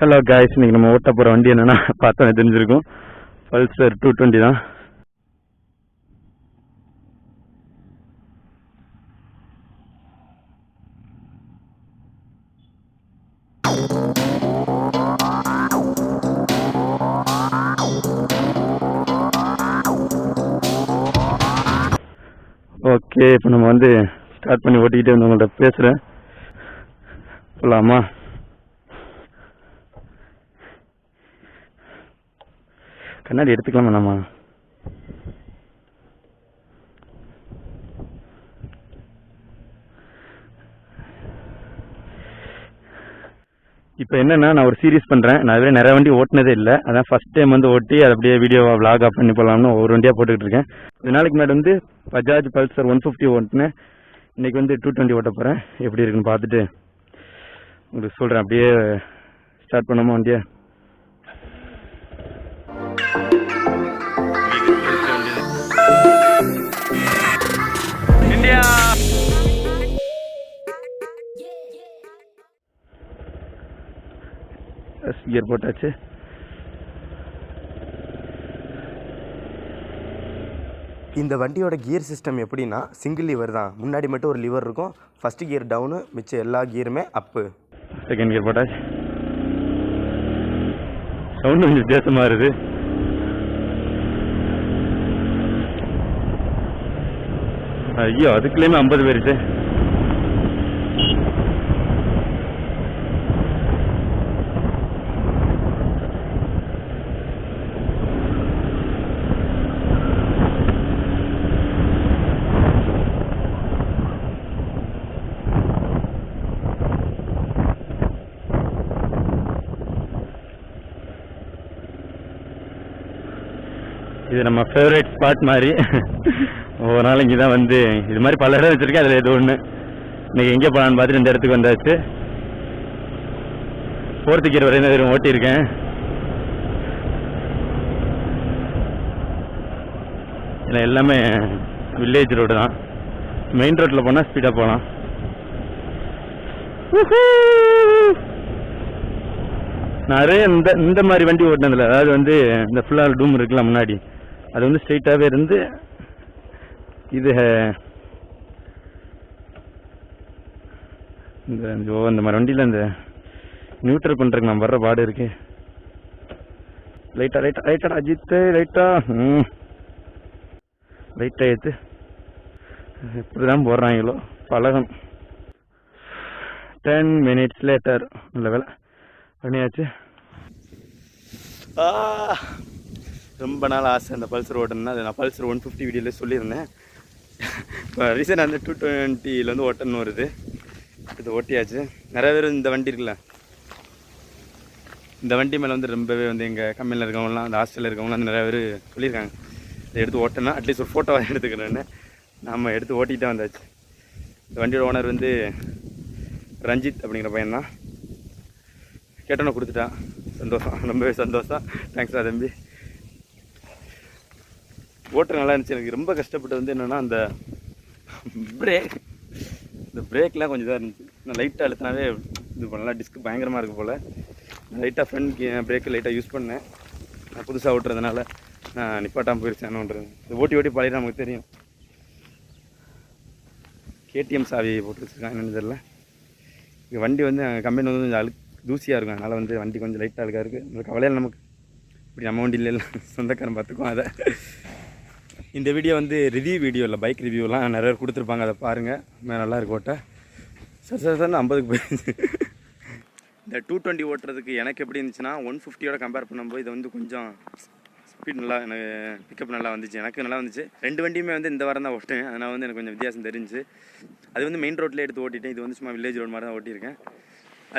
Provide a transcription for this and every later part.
Hello guys, இன்னைக்கு நம்ம ஓட்ட போகிற வண்டி என்னென்னா பார்த்தா தெரிஞ்சிருக்கும், பல்சர் 220 தான். ஓகே, இப்போ நம்ம வந்து ஸ்டார்ட் பண்ணி ஓட்டிக்கிட்டே வந்து உங்கள்கிட்ட பேசுகிறேன். போகலாமா? கண்ணாடி எடுத்துக்கலாமா நம்ம? இப்போ என்னென்னா, நான் ஒரு சீரீஸ் பண்ணுறேன். நான் இதுவே நிறைய வண்டி ஓட்டினதே இல்லை. அதான் ஃபஸ்ட் டைம் வந்து ஓட்டி அதை அப்படியே வீடியோவாக விளாகாக பண்ணி போகலாம்னு ஒரு வண்டியாக போட்டுக்கிட்டு இருக்கேன். கொஞ்ச நாளைக்கு முன்னாடி வந்து பஜாஜ் பல்சர் 150 ஓட்டினேன். இன்றைக்கி வந்து 220 ஓட்ட போகிறேன். எப்படி இருக்குன்னு பார்த்துட்டு உங்களுக்கு சொல்கிறேன். அப்படியே ஸ்டார்ட் பண்ணாமல் வண்டியை இந்தியா கியர் போட்டாச்சு. இந்த வண்டியோட கியர் சிஸ்டம் எப்படின்னா சிங்கிள் லிவர் தான். முன்னாடி மட்டும் ஒரு லிவர் இருக்கும். ஃபஸ்ட்டு கியர் டவுனு, மிச்சம் எல்லா கியருமே அப்பு. செகண்ட் கியர் போட்டாச்சு. சவுண்டு கொஞ்சம் வித்தியாசமாக இருக்குது. ஐயோ, அதுக்குள்ளேயுமே 50 போயிருச்சு. இது நம்ம ஃபேவரட் ஸ்பாட் மாதிரி. ஒரு நாள் இங்கே தான் வந்து இது மாதிரி பல இடம் வச்சுருக்கேன். அதில் ஏதோ ஒன்று இன்றைக்கி எங்கே போகலான்னு பார்த்துட்டு இந்த இடத்துக்கு வந்தாச்சு. 4th கியர் வரையும் தான் ஓட்டியிருக்கேன். இல்லை, எல்லாமே வில்லேஜ் ரோடு தான். மெயின் ரோட்டில் போனால் ஸ்பீடாக போகலாம். நிறைய இந்த மாதிரி வண்டி ஓட்டினதில்ல. அதாவது வந்து இந்த ஃபுல்லாக டூம் இருக்குல்ல முன்னாடி, அது வந்து ஸ்ட்ரெயிட்டாகவே இருந்து இது இந்த மாதிரி வண்டியில் இந்த நியூட்ரல் பண்ணுறதுக்கு நான் வர்ற பாடு இருக்கு. லைட்டாக அஜித் லைட்டாக ஏற்று இப்படி தான் போடுறாங்களோ பழகம். 10 minutes லேட்டர். நல்ல வேலை பண்ணியாச்சு. ரொம்ப நாள் ஆசை அந்த பல்சர் ஓட்டணும்னா. அது நான் பல்சர் 150 வீடியோவில் சொல்லியிருந்தேன். இப்போ ரீசெண்டாக அந்த 220 வந்து ஓட்டணும்னு வருது. இது ஓட்டியாச்சு. நிறைய பேர் இந்த வண்டி இருக்குல்ல, இந்த வண்டி மேலே வந்து ரொம்பவே வந்து எங்கள் கம்பெனியில் இருக்கவங்களாம், அந்த ஹாஸ்டலில் இருக்கவங்களாம் வந்து நிறைய பேர் சொல்லியிருக்காங்க இதை எடுத்து ஓட்டணும், அட்லீஸ்ட் ஒரு ஃபோட்டோவாக எடுத்துக்கிறேன்னு. நம்ம எடுத்து ஓட்டிகிட்டே வந்தாச்சு. இந்த வண்டியோட ஓனர் வந்து ரஞ்சித் அப்படிங்கிற பையன்தான். கேட்டோன்னு கொடுத்துட்டான். சந்தோஷம், ரொம்பவே சந்தோஷம். தேங்க்ஸ்டா தம்பி. ஓட்டுற நல்லா இருந்துச்சு. எனக்கு ரொம்ப கஷ்டப்பட்டு வந்து என்னென்னா அந்த பிரேக்லாம் கொஞ்சம் இதாக இருந்துச்சு. நான் லைட்டாக அழுத்தினாவே இது பண்ணலாம். டிஸ்க் பயங்கரமாக இருக்குது போல். லைட்டாக ஃப்ரண்ட் பிரேக்கு லைட்டாக யூஸ் பண்ணேன். நான் புதுசாக ஓட்டுறதுனால நான் நிப்பாட்டாமல் போயிருச்சேன்னுன்றது. இது ஓட்டி ஓட்டி பழைய நமக்கு தெரியும். KTM சாவி போட்டு வச்சுருக்காங்க, என்னென்னு தெரியல. இங்கே வண்டி வந்து கம்பெனி வந்து கொஞ்சம் தூசியாக இருக்கும். அதனால் வந்து வண்டி கொஞ்சம் லைட்டாக அழுக்காக இருக்குது. இந்த கவலையில் நமக்கு இப்படி நம்ம வண்டியில் எல்லாம் சொந்தக்காரன் பார்த்துக்குவோம். அதை இந்த வீடியோ வந்து ரிவ்யூ வீடியோ இல்லை, பைக் ரிவ்யூலாம் நிறைய பேர் கொடுத்துருப்பாங்க. அதை பாருங்கள். நல்லா இருக்கு ஓட்ட. சார் 50க்கு போயிடுச்சு. இந்த 220 ஓட்டுறதுக்கு எனக்கு எப்படி இருந்துச்சுன்னா 150யோட கம்பேர் பண்ணும்போது இது வந்து கொஞ்சம் ஸ்பீட் நல்லா, எனக்கு பிக்கப் நல்லா வந்துச்சு. எனக்கு நல்லா வந்துச்சு. 2 வண்டியுமே வந்து இந்த வாரம் தான் ஓட்டேன். அதனால் வந்து எனக்கு கொஞ்சம் வித்தியாசம் தெரிஞ்சு. அது வந்து மெயின் ரோட்டில் எடுத்து ஓட்டிட்டேன். இது வந்து சும்மா வில்லேஜ் ரோடு மாதிரி தான் ஓட்டியிருக்கேன்.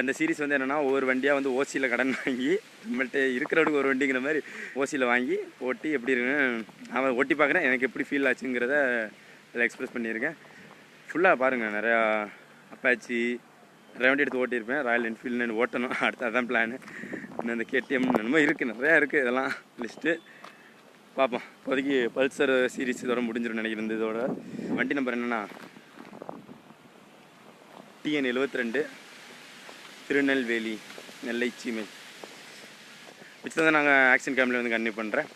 அந்த சீரிஸ் வந்து என்னென்னா, ஒவ்வொரு வண்டியாக வந்து ஓசியில் கடன் வாங்கி நம்மள்கிட்ட இருக்கிறவனுக்கு ஒரு வண்டிங்கிற மாதிரி ஓசியில் வாங்கி ஓட்டி எப்படி இருக்குன்னு அவன் ஓட்டி பார்க்குறேன். எனக்கு எப்படி ஃபீல் ஆச்சுங்கிறத அதில் எக்ஸ்ப்ரெஸ் பண்ணியிருக்கேன். ஃபுல்லாக பாருங்கள். நிறையா அப்பாச்சி நிறைய வண்டி எடுத்து ஓட்டியிருப்பேன். ராயல் என்ஃபீல்டு ஓட்டணும். அடுத்து அதான் பிளானு. இன்னும் இந்த KTM என்னமோ இருக்குது, நிறையா இருக்குது. இதெல்லாம் லிஸ்ட்டு பார்ப்போம். இப்போதைக்கு பல்சர் சீரிஸ் இதோட முடிஞ்சிடும் நினைக்கிறேன். இதோட வண்டி நம்பர் என்னென்னா TN 72 திருநெல்வேலி நெல்லை சீமை. மிச்சம் தான் நாங்கள் ஆக்ஷன் கேமில் வந்து கன்டினியூ பண்ணுறேன்.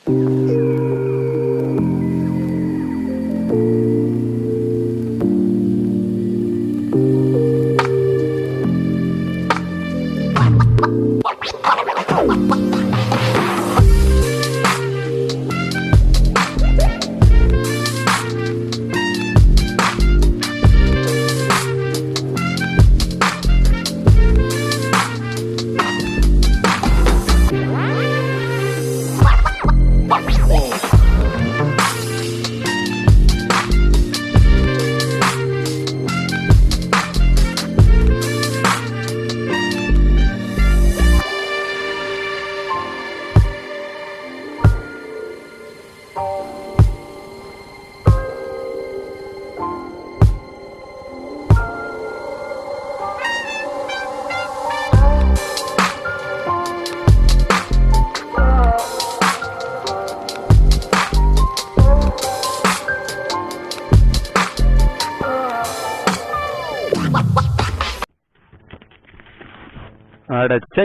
அடச்சை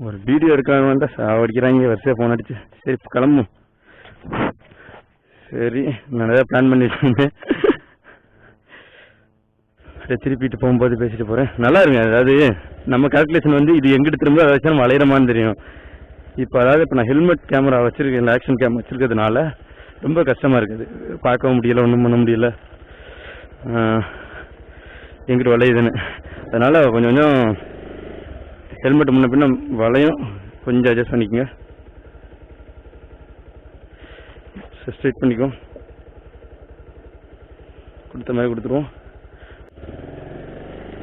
ஒரு வீடியோ எடுக்காம வந்தால் சாவடிக்கிறாங்க வரிசையாக ஃபோன் அடிச்சு. சரி கிளம்பும். சரி நான் ஏதாவது பிளான் பண்ணி வச்சுருந்தேன். சரி திருப்பிட்டு போகும்போது பேசிட்டு போகிறேன். நல்லா இருங்க. அதாவது நம்ம கால்குலேஷன் வந்து இது எங்கிட்ட திரும்ப அதை வச்சா நம்ம வளையிறமான்னு தெரியும். இப்போ அதாவது இப்போ நான் ஹெல்மெட் கேமரா வச்சுருக்கேன், இல்லை ஆக்ஷன் கேமரா வச்சுருக்கிறதுனால ரொம்ப கஷ்டமாக இருக்குது. பார்க்கவும் முடியல, ஒன்றும் பண்ண முடியல, எங்கிட்ட வளையுதுன்னு. அதனால் கொஞ்சம் கொஞ்சம் ஹெல்மெட் முன்ன பின்ன வளையும், கொஞ்சம் அட்ஜஸ்ட் பண்ணிக்கோங்க. ஸ்ட்ரைட் பண்ணிக்கோ, கொடுத்த மாதிரி கொடுத்துருவோம்.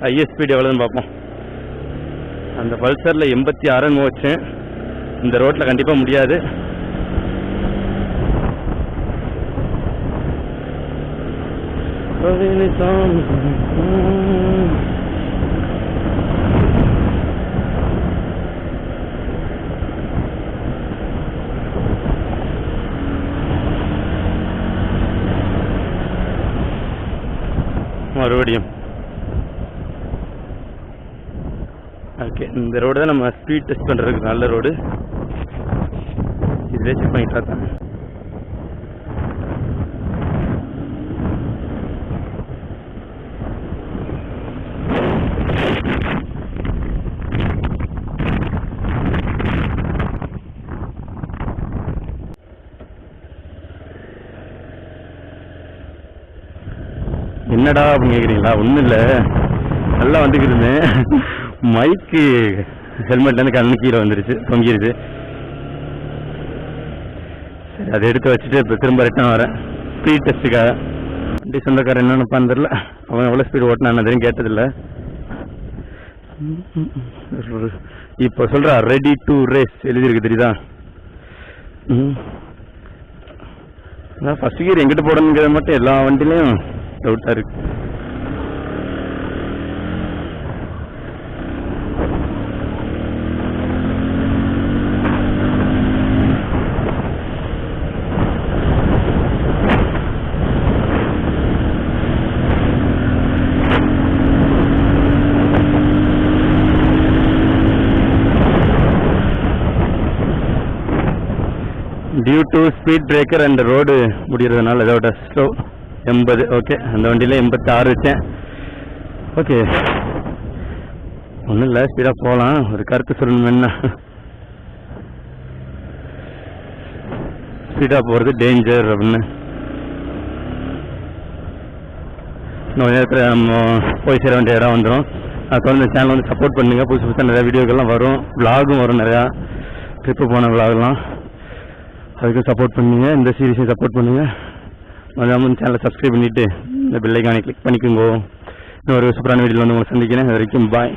ஹையஸ்ட் ஸ்பீட் எவ்வளோன்னு பார்ப்போம். அந்த பல்சரில் 86 வச்சேன். இந்த ரோட்டில் கண்டிப்பாக முடியாது. மறுபடியும் ஓகே. இந்த ரோடு தான் நம்ம ஸ்பீட் டெஸ்ட் பண்ணுறதுக்கு நல்ல ரோடு. இதிலே செக் பண்ணிட்டு பார்த்தேன். என்னடா அப்படின்னு கேட்குறீங்களா? ஒன்றும் இல்லை, நல்லா வந்துக்கிருந்தேன். மைக்கு ஹெல்மெட்லேருந்து கண்ணு கீழே வந்துருச்சு, தொங்கிருச்சு. சரி அதை எடுத்து வச்சுட்டு இப்போ திரும்ப ரிட்டன் வரேன் ஸ்பீட் டெஸ்ட்டுக்காக. வண்டி சொந்தக்காரன் என்னென்னு பார்த்துடல, அவன் எவ்வளோ ஸ்பீடு ஓட்டினான்னு எதுவும் கேட்டதில்லை. இப்போ சொல்கிறா ரெடி டு ரேஸ் எழுதியிருக்கு, தெரியுதா? ஃபஸ்ட் கியர் எங்கிட்ட போடணுங்கிறத மட்டும் எல்லா வண்டிலையும் டவுட்டாக இருக்கு. Due to speed breaker and road முடிகிறதுனால இதோட ஸ்லோ 80. ஓகே, அந்த வண்டியில் 86 வச்சேன். ஓகே, ஒன்றும் இல்லை, ஸ்பீடாக போகலாம். ஒரு கருத்து சொல்லணும், என்ன ஸ்பீடாக போகிறது டேஞ்சர் அப்படின்னு. இன்னும் நேரத்தில் நம்ம போய் சேர வேண்டிய இடம் வந்துடும். அது தொடர்ந்து சேனல் வந்து சப்போர்ட் பண்ணுங்கள். புதுசு புதுசாக நிறையா வீடியோக்கள்லாம் வரும், விலாகும் வரும், நிறையா ட்ரிப்பு போன விலாகெல்லாம். அதுக்கு சப்போர்ட் பண்ணுங்க, இந்த சீரீஸையும் சப்போர்ட் பண்ணுங்கள். மறக்காம சேனலை சப்ஸ்கிரைப் பண்ணிவிட்டு இந்த பெல் ஐகானை கிளிக் பண்ணிக்கோங்க. இன்னொரு சூப்பரான வீடியோவில் வந்து உங்களை சந்திக்கிறேன். அது வரைக்கும் பாய்.